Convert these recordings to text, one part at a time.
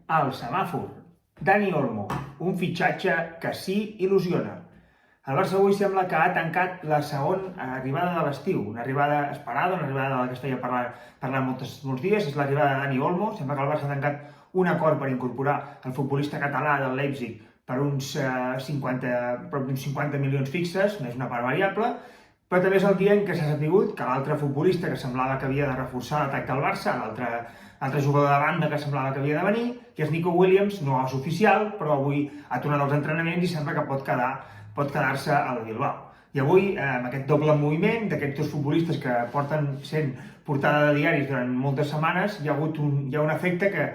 Al semàfor, Dani Olmo, un fitxatge que sí il·lusiona. El Barça avui sembla que ha tancat la segona arribada de l'estiu, una arribada esperada, una arribada de la que es feia parlant molts dies, és l'arribada de Dani Olmo. Sembla que el Barça ha tancat un acord per incorporar el futbolista català del Leipzig per uns 50 milions fixes, més una part variable, però també és el dia en què s'ha sabut que l'altre futbolista que semblava que havia de reforçar l'atac del Barça, l'altre jugador de banda que semblava que havia de venir, que és Nico Williams, no és oficial, però avui ha tornat als entrenaments i sembla que pot quedar-se al Bilbao. I avui, amb aquest doble moviment d'aquests dos futbolistes que porten sent portada de diaris durant moltes setmanes, hi ha un efecte que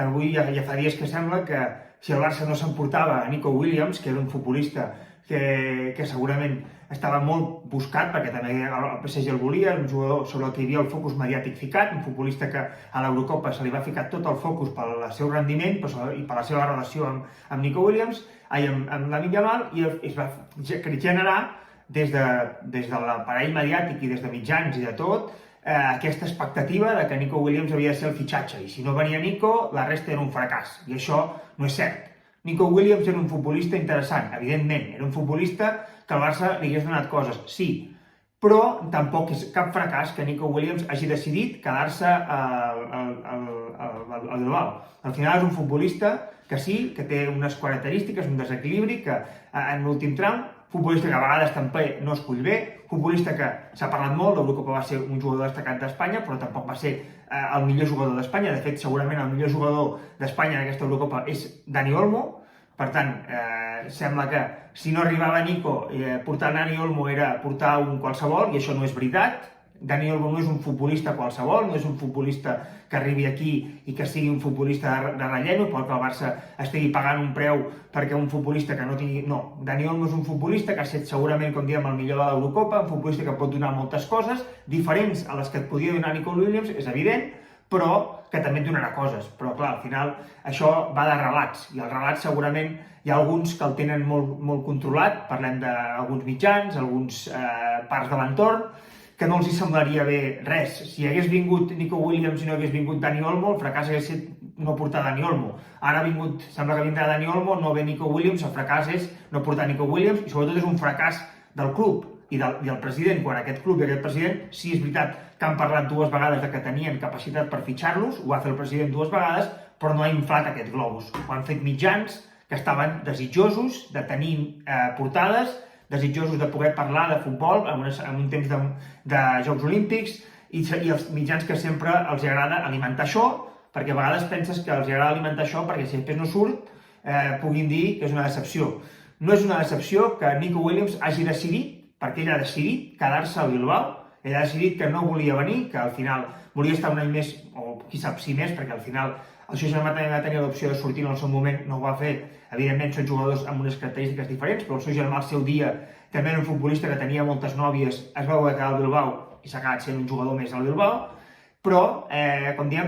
avui ja fa dies que sembla que si el Barça no s'emportava a Nico Williams, que era un futbolista que segurament estava molt buscat, perquè també el PSG el volia, un jugador sobre el que hi havia el focus mediàtic ficat, un futbolista que a l'Eurocopa se li va ficar tot el focus pel seu rendiment i per la seva relació amb Nico Williams, amb Lamine Yamal, i es va generar des de l'aparell mediàtic i des de mitjans i de tot, aquesta expectativa de que Nico Williams havia de ser el fitxatge, i si no venia Nico, la resta era un fracàs, i això no és cert. Nico Williams era un futbolista interessant, evidentment, era un futbolista que al Barça li hagués donat coses, sí, però tampoc és cap fracàs que Nico Williams hagi decidit quedar-se al Bilbao. Al final és un futbolista que sí, que té unes característiques, un desequilibri, que en l'últim tram, futbolista que a vegades també no escull bé, futbolista que s'ha parlat molt, l'Eurocopa va ser un jugador destacat d'Espanya, però tampoc va ser el millor jugador d'Espanya. De fet, segurament el millor jugador d'Espanya en aquesta Eurocopa és Dani Olmo. Per tant, sembla que si no arribava Nico, portar Dani Olmo era portar un qualsevol, i això no és veritat. Dani Olmo no és un futbolista qualsevol, no és un futbolista que arribi aquí i que sigui un futbolista de relleno, perquè el Barça estigui pagant un preu perquè un futbolista que no tingui... No, Dani Olmo és un futbolista que ha estat segurament, com diem, el millor de l'Eurocopa, un futbolista que pot donar moltes coses, diferents a les que et podia donar Nico Williams, és evident, però que també et donarà coses. Però, clar, al final això va de relats, i els relats segurament hi ha alguns que el tenen molt controlat, parlem d'alguns mitjans, alguns parts de l'entorn, que no els hi semblaria bé res. Si hagués vingut Nico Williams i no hagués vingut Dani Olmo, el fracàs hagués estat no portar Dani Olmo. Ara sembla que vindrà Dani Olmo, no ve Nico Williams, el fracàs és no portar Nico Williams, i sobretot és un fracàs del club i del president, quan aquest club i aquest president, sí és veritat que han parlat dues vegades de que tenien capacitat per fitxar-los, ho va fer el president dues vegades, però no ha inflat aquest globus. Ho han fet mitjans que estaven desitjosos de tenir portades, desitjosos de poder parlar de futbol en un temps de Jocs Olímpics, i els mitjans que sempre els agrada alimentar això, perquè a vegades penses que els agrada alimentar això perquè si després no surt puguin dir que és una decepció. No és una decepció que Nico Williams hagi decidit, perquè ell ha decidit quedar-se al Bilbao, ell ha decidit que no volia venir, que al final volia estar un any més, o qui sap si més, perquè al final el seu germà també va tenir l'opció de sortir en el seu moment, no ho va fer. Evidentment són jugadors amb unes característiques diferents, però el seu germà al seu dia també era un futbolista que tenia moltes nòvies, es va haver de quedar al Bilbao i s'ha acabat sent un jugador més al Bilbao, però, com diem,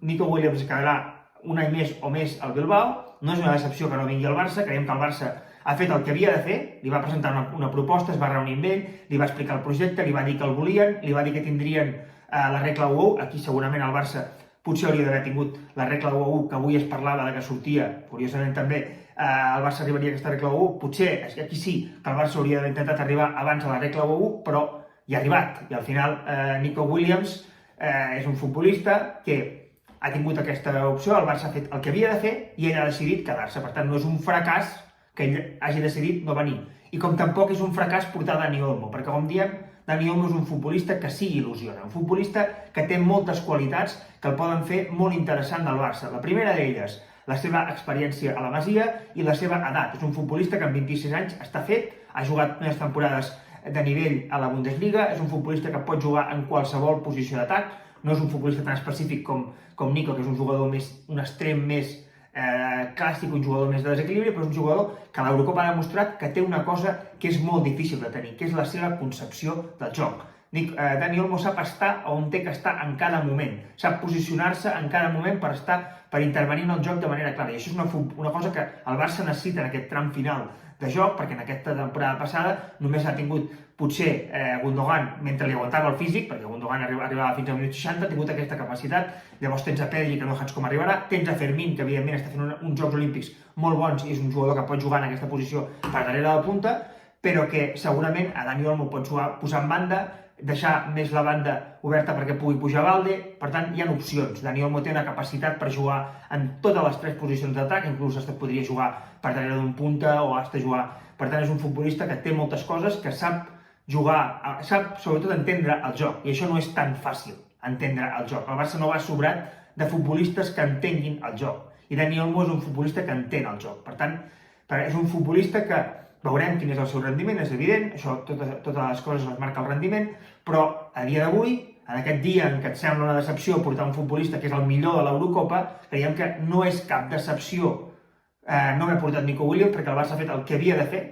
Nico Williams es quedarà un any més o més al Bilbao. No és una decepció que no vingui al Barça, creiem que el Barça ha fet el que havia de fer, li va presentar una proposta, es va reunir amb ell, li va explicar el projecte, li va dir que el volien, li va dir que tindrien la regla 1-1, aquí segurament el Barça potser hauria d'haver tingut la regla 1-1, que avui es parlava de que sortia, curiosament també, el Barça arribaria a aquesta regla 1-1, potser aquí sí que el Barça hauria d'haver intentat arribar abans a la regla 1-1, però hi ha arribat, i al final Nico Williams és un futbolista que ha tingut aquesta opció, el Barça ha fet el que havia de fer i ell ha decidit quedar-se, per tant no és un fracàs que ell hagi decidit no venir, i com tampoc és un fracàs portar Dani Olmo, perquè com diem, Dani Olmo és un futbolista que sí il·lusiona, un futbolista que té moltes qualitats que el poden fer molt interessant del Barça. La primera d'elles, la seva experiència a la Masia i la seva edat. És un futbolista que amb 26 anys està fet, ha jugat unes temporades de nivell a la Bundesliga, és un futbolista que pot jugar en qualsevol posició d'atac, no és un futbolista tan específic com Nico, que és un jugador més, un extrem més clàssic, un jugador més de desequilibri, però és un jugador que a l'Eurocopa ha demostrat que té una cosa que és molt difícil de tenir, que és la seva concepció del joc. Dani Olmo sap estar on té que estar en cada moment, sap posicionar-se en cada moment per estar per intervenir en el joc de manera clara. I això és una cosa que el Barça necessita en aquest tram final de joc, perquè en aquesta temporada passada només ha tingut, potser, Gundogan, mentre li aguantava el físic, perquè Gundogan arribava fins al minut 60, ha tingut aquesta capacitat. Llavors tens a Pedri, que no saps com arribarà, tens a Fermín, que evidentment està fent uns Jocs Olímpics molt bons i és un jugador que pot jugar en aquesta posició per darrere de la punta, però que segurament a Dani Olmo pot posar en banda, deixar més la banda oberta perquè pugui pujar Balde. Per tant, hi ha opcions. Dani Olmo té una capacitat per jugar en totes les 3 posicions d'atac, inclús podria jugar per darrere d'un punta o hasta jugar. Per tant, és un futbolista que té moltes coses, que sap jugar, sap sobretot entendre el joc, i això no és tan fàcil, entendre el joc. El Barça no va sobrat de futbolistes que entenguin el joc, i Dani Olmo és un futbolista que entén el joc. Per tant, és un futbolista que veurem quin és el seu rendiment, és evident, això, totes les coses les marca el rendiment, però a dia d'avui, en aquest dia en què et sembla una decepció portar un futbolista que és el millor de l'Eurocopa, creiem que no és cap decepció no haver portat Nico Williams, perquè el Barça ha fet el que havia de fer.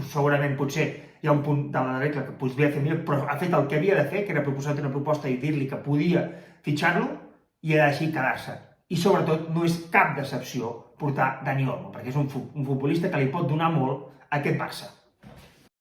Segurament potser hi ha un punt de la regla que podria fer millor, però ha fet el que havia de fer, que era proposar una proposta i dir-li que podia fitxar-lo, i era així quedar-se. I sobretot no és cap decepció portar Dani Olmo, perquè és un futbolista que li pot donar molt a aquest Barça.